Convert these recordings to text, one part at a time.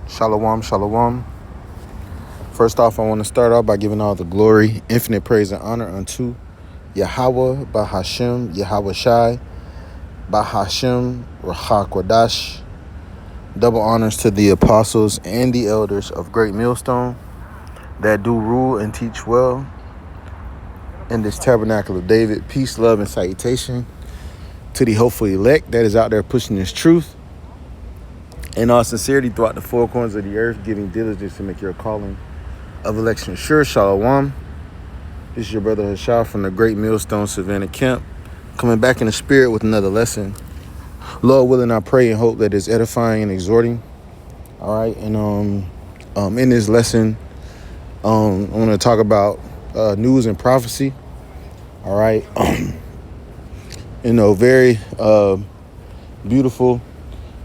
Shalom, shalom. First off, I want to start off by giving all the glory, infinite praise, and honor unto Yahweh, Bahashem, Yahweh Shai, Bahashem, Rahakwadash. Double honors to the apostles and the elders of Great Millstone that do rule and teach well in this tabernacle of David. Peace, love, and salutation to the hopeful elect that is out there pushing this truth in all sincerity throughout the four corners of the earth, giving diligence to make your calling of election sure. Shalom. This is your brother Hashah from the Great Millstone Savannah Camp, coming back in the spirit with another lesson. Lord willing, I pray and hope that it's edifying and exhorting. All right, and in this lesson, I want to talk about news and prophecy. All right, very beautiful,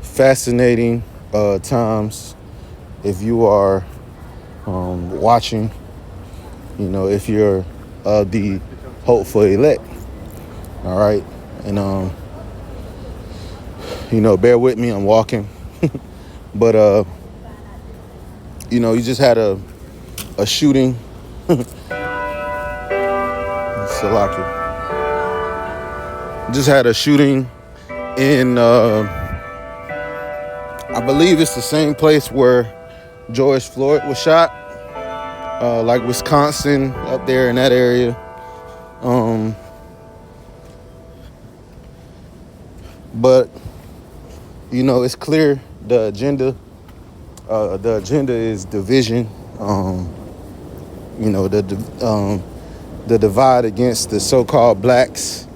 fascinating times. If you are watching, if you're the hopeful elect, all right, and bear with me, I'm walking, but you just had a shooting. Salaki. Just had a shooting in I believe it's the same place where George Floyd was shot, like Wisconsin, up there in that area. But it's clear the agenda. The agenda is division. The divide against the so-called blacks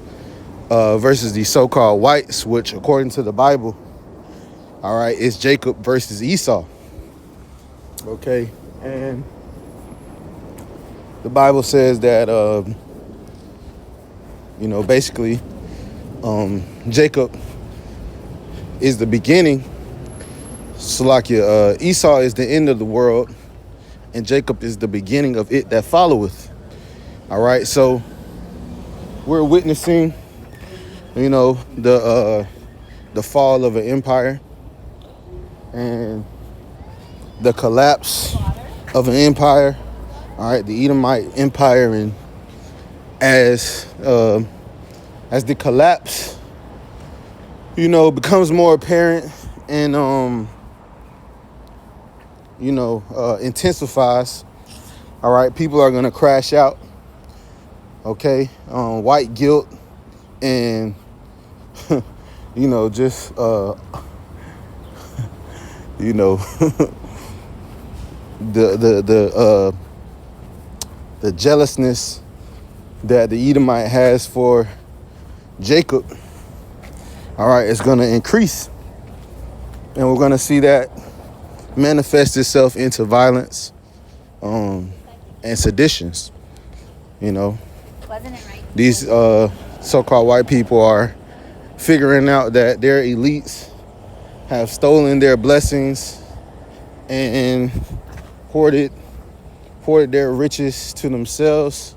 versus the so-called whites, which, according to the Bible, all right, is Jacob versus Esau. Okay, and the Bible says that basically, Jacob is the beginning. Salakia, Esau is the end of the world, and Jacob is the beginning of it that followeth. All right, so we're witnessing, the fall of an empire and the collapse of an empire. All right, the Edomite empire, and as the collapse, becomes more apparent and intensifies. All right, people are gonna crash out. Okay, white guilt and just the jealousness that the Edomite has for Jacob, all right, is going to increase, and we're going to see that manifest itself into violence and seditions. These so-called white people are figuring out that their elites have stolen their blessings and hoarded their riches to themselves,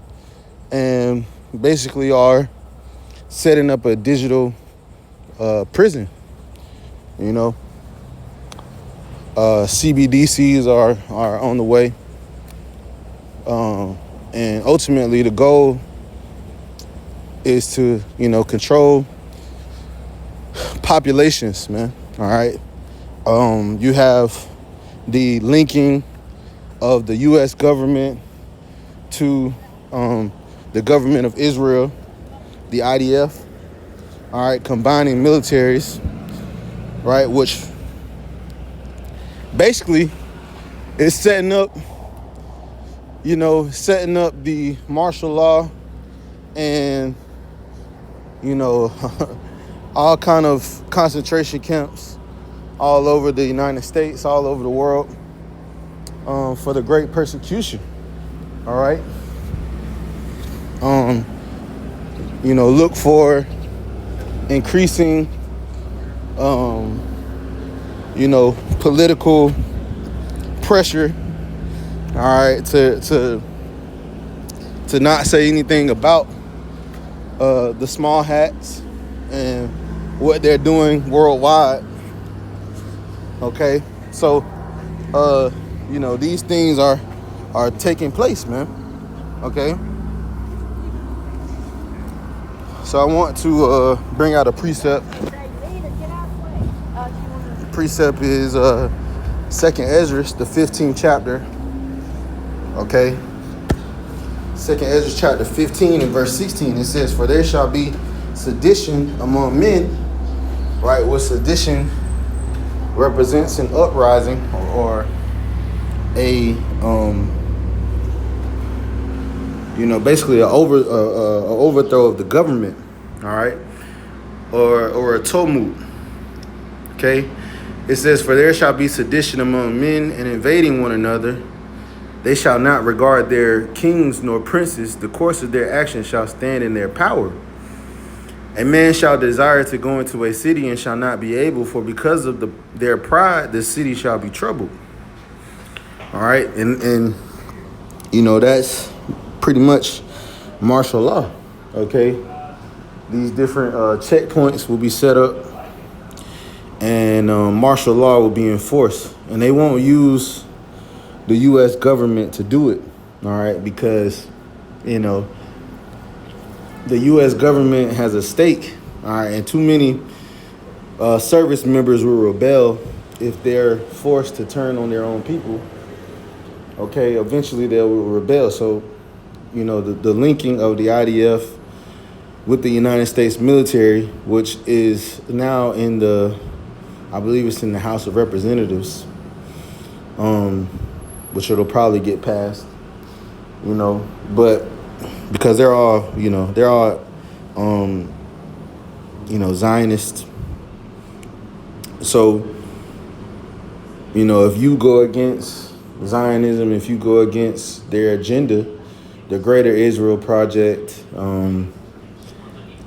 and basically are setting up a digital prison. CBDCs are on the way, and ultimately the goal is to control populations, man. All right, you have the linking of the U.S. government to the government of Israel, the IDF. All right, combining militaries, right, which basically is setting up the martial law and all kind of concentration camps all over the United States, all over the world, for the great persecution. All right. Look for increasing political pressure, all right, to not say anything about the small hats and what they're doing worldwide. Okay, so these things are taking place, man. Okay. So I want to bring out a precept. The precept is 2nd Ezra, the 15th chapter. Okay. 2nd Ezra chapter 15 and verse 16. It says, "For there shall be sedition among men," right? What sedition represents an uprising or a basically an overthrow of the government, all right, or a tumult. Okay, it says, "For there shall be sedition among men, and invading one another. They shall not regard their kings nor princes. The course of their actions shall stand in their power. A man shall desire to go into a city and shall not be able, for because of their pride, the city shall be troubled." All right, and that's pretty much martial law. Okay, these different checkpoints will be set up, and martial law will be enforced, and they won't use the U.S. government to do it. All right, because the U.S. government has a stake. All right, and too many service members will rebel if they're forced to turn on their own people. Okay, eventually they will rebel. So, the linking of the IDF with the United States military, which is now I believe it's in the House of Representatives, which it'll probably get passed, but because they're all Zionists. So, if you go against Zionism, if you go against their agenda, the Greater Israel Project,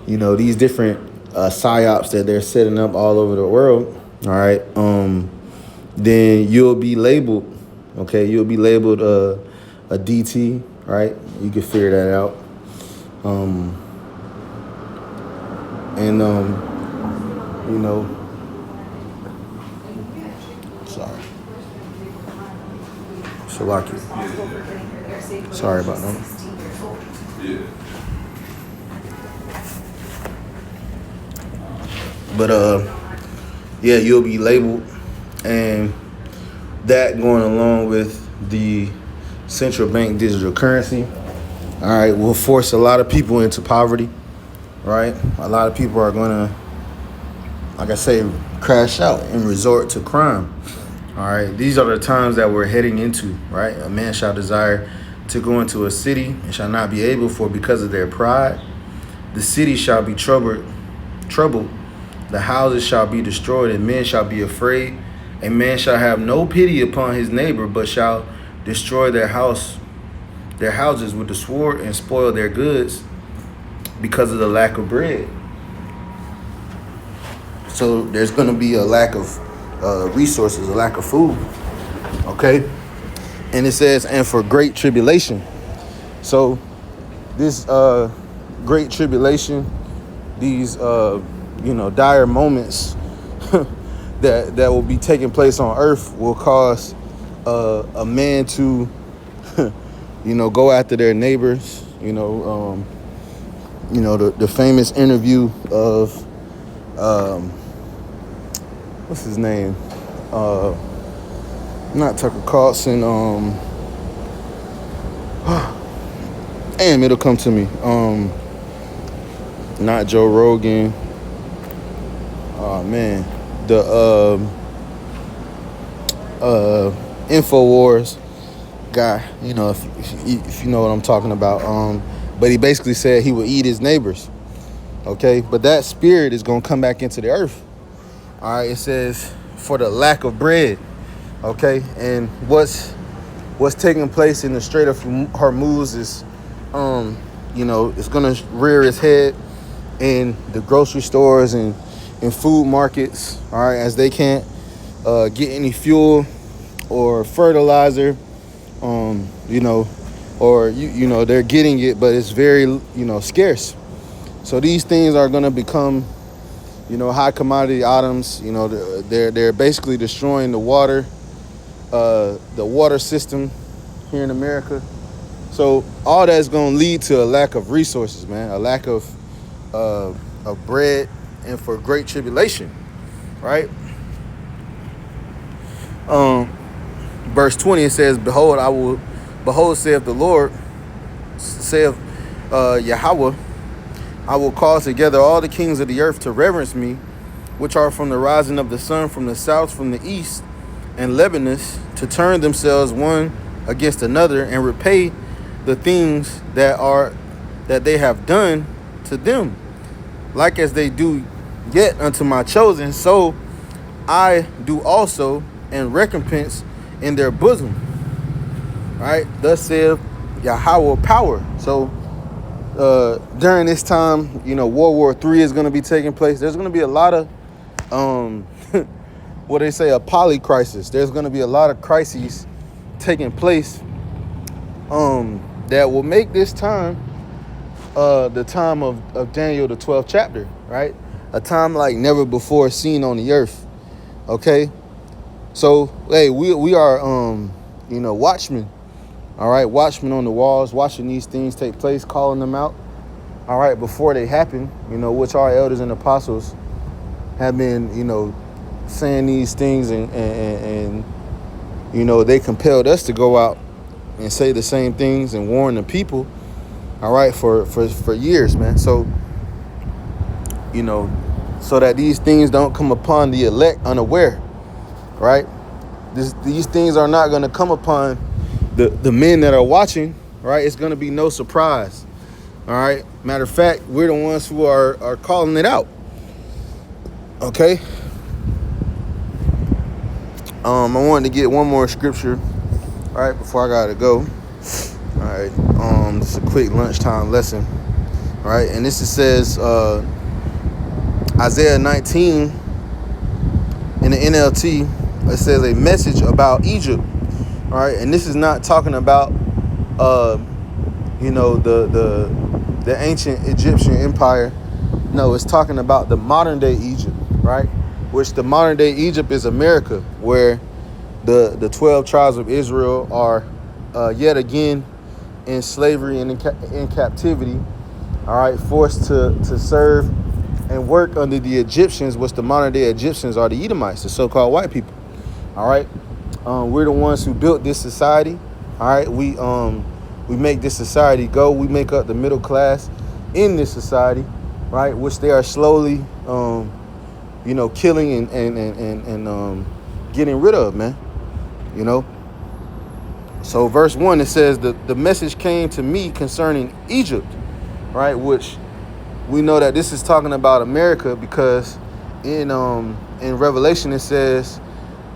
these different psyops that they're setting up all over the world, all right, then you'll be labeled, okay? You'll be labeled a DT, right? You can figure that out. Sorry. Shalaki. Sorry about that. But you'll be labeled, and that going along with the central bank digital currency, all right, will force a lot of people into poverty, right? A lot of people are gonna, like I say, crash out and resort to crime. All right, these are the times that we're heading into, right? A man shall desire to go into a city and shall not be able, for because of their pride, the city shall be troubled. The houses shall be destroyed, and men shall be afraid. A man shall have no pity upon his neighbor, but shall destroy their houses with the sword and spoil their goods because of the lack of bread. So there's going to be a lack of resources, a lack of food. Okay, and it says, and for great tribulation. So this great tribulation, these dire moments that will be taking place on earth will cause a man to go after their neighbors. The famous interview of what's his name, not Tucker Carlson, damn, it'll come to me, not Joe Rogan. Oh man, the InfoWars guy, if you know what I'm talking about. But he basically said he would eat his neighbors. Okay, but that spirit is gonna come back into the earth. All right, it says for the lack of bread. Okay, and what's taking place in the Strait of Hormuz is, it's gonna rear its head in the grocery stores and in food markets, all right, as they can't get any fuel or fertilizer, or they're getting it, but it's very scarce. So these things are going to become high commodity items. They're basically destroying the water the water system here in America. So all that's going to lead to a lack of resources, man, a lack of bread, and for great tribulation, right? Verse 20, it says, behold, saith the Lord, saith Yahweh, I will call together all the kings of the earth to reverence me, which are from the rising of the sun, from the south, from the east, and Lebanus, to turn themselves one against another, and repay the things that they have done to them, like as they do yet unto my chosen, so I do also, and recompense in their bosom. Right? Thus saith Yahweh power. So during this time, World War III is going to be taking place. There's going to be a lot of what they say, a poly crisis. There's going to be a lot of crises taking place that will make this time the time of Daniel, the 12th chapter, right? A time like never before seen on the earth. Okay, so hey, we are watchmen. All right, watchmen on the walls, watching these things take place, calling them out. All right, before they happen, which our elders and apostles have been, saying these things, and they compelled us to go out and say the same things and warn the people. All right, for years, man. So, so that these things don't come upon the elect unaware, right? These things are not going to come upon the men that are watching, right? It's going to be no surprise. All right. Matter of fact, we're the ones who are calling it out. Okay. I wanted to get one more scripture, all right, before I gotta go. All right. Just a quick lunchtime lesson. All right, and this says Isaiah 19 in the NLT. It says a message about Egypt. All right, and this is not talking about the ancient Egyptian empire. No, it's talking about the modern day Egypt, right? Which the modern day Egypt is America, where the 12 tribes of Israel are yet again in slavery and in captivity. All right, forced to serve and work under the Egyptians, which the modern day Egyptians are the Edomites, the so-called white people. All right, we're the ones who built this society. All right, we make this society go. We make up the middle class in this society, right? Which they are slowly, killing and getting rid of, man. So verse 1, it says the message came to me concerning Egypt, right? Which we know that this is talking about America, because in Revelation it says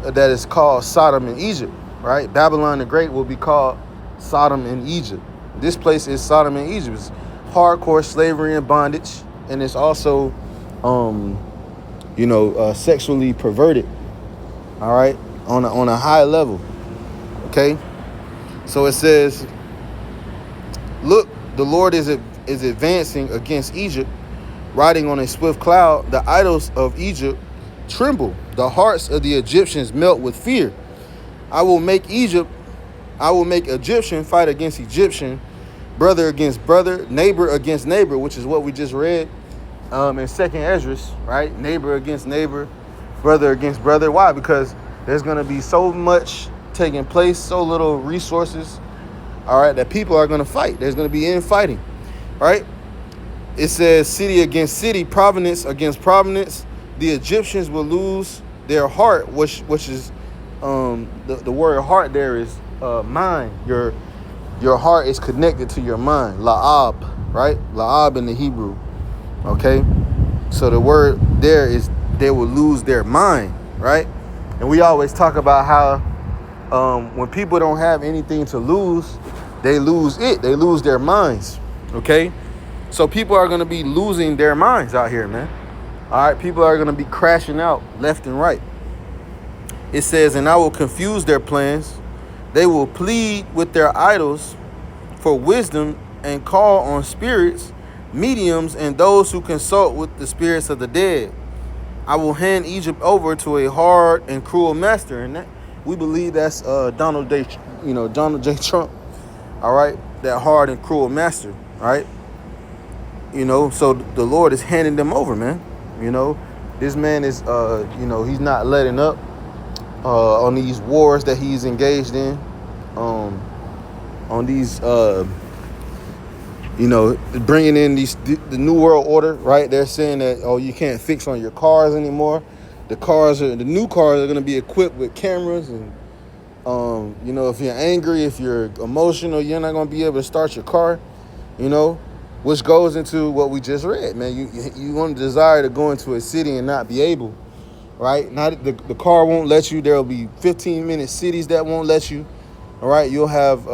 that it's called Sodom and Egypt, right? Babylon the Great will be called Sodom and Egypt. This place is Sodom and Egypt. It's hardcore slavery and bondage, and it's also sexually perverted, all right, on a high level. Okay, so it says, look, the Lord is advancing against Egypt, riding on a swift cloud. The idols of Egypt tremble. The hearts of the Egyptians melt with fear. I will make Egyptian fight against Egyptian, brother against brother, neighbor against neighbor, which is what we just read in Second Esdras, right? Neighbor against neighbor, brother against brother. Why? Because there's going to be so much taking place, so little resources, all right, that people are going to fight. There's going to be infighting, right? It says city against city, province against province. The Egyptians will lose their heart, which is the word heart there is mind. Your heart is connected to your mind. La'ab, right? La'ab in the Hebrew. Okay? So the word there is they will lose their mind, right? And we always talk about how when people don't have anything to lose, they lose it. They lose their minds. Okay? So people are going to be losing their minds out here, man. All right? People are going to be crashing out left and right. It says, and I will confuse their plans. They will plead with their idols for wisdom and call on spirits, mediums, and those who consult with the spirits of the dead. I will hand Egypt over to a hard and cruel master. And We believe that's Donald J. Trump. All right, that hard and cruel master. All right, so the Lord is handing them over, man. This man is he's not letting up on these wars that he's engaged in, on these bringing in the new world order, right? They're saying that, oh, you can't fix on your cars anymore. The new cars are going to be equipped with cameras, and if you're angry, if you're emotional, you're not going to be able to start your car, which goes into what we just read, man. You want to desire to go into a city and not be able, right? Not the car won't let you. There'll be 15-minute cities that won't let you. All right, you'll have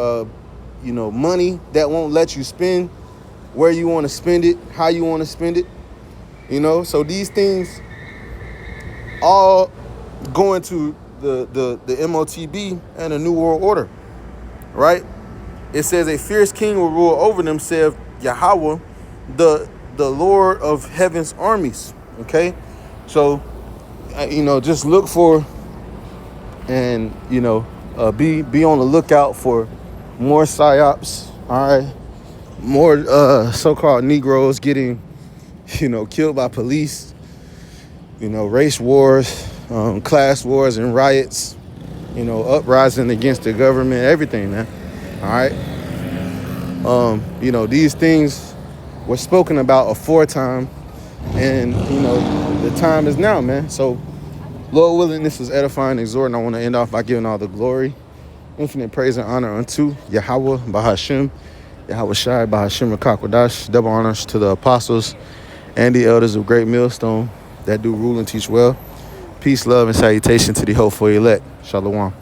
money that won't let you spend where you want to spend it, how you want to spend it. So these things all go into the MOTB and the New World Order, right? It says a fierce king will rule over them, said Yahweh, the Lord of heaven's armies. Okay, so just look for and be on the lookout for more psyops. All right, more so-called Negroes getting killed by police. Race wars, class wars and riots. Uprising against the government, everything, man. All right. These things were spoken about aforetime, and the time is now, man. So, Lord willing, this was edifying, exhorting. I want to end off by giving all the glory, infinite praise and honor unto Yahweh Bahashim, Yahweh Shai Bahashim Rakakwadash. Double honors to the apostles and the elders of Great Millstone that do rule and teach well. Peace, love, and salutation to the hopeful elect. Shalom.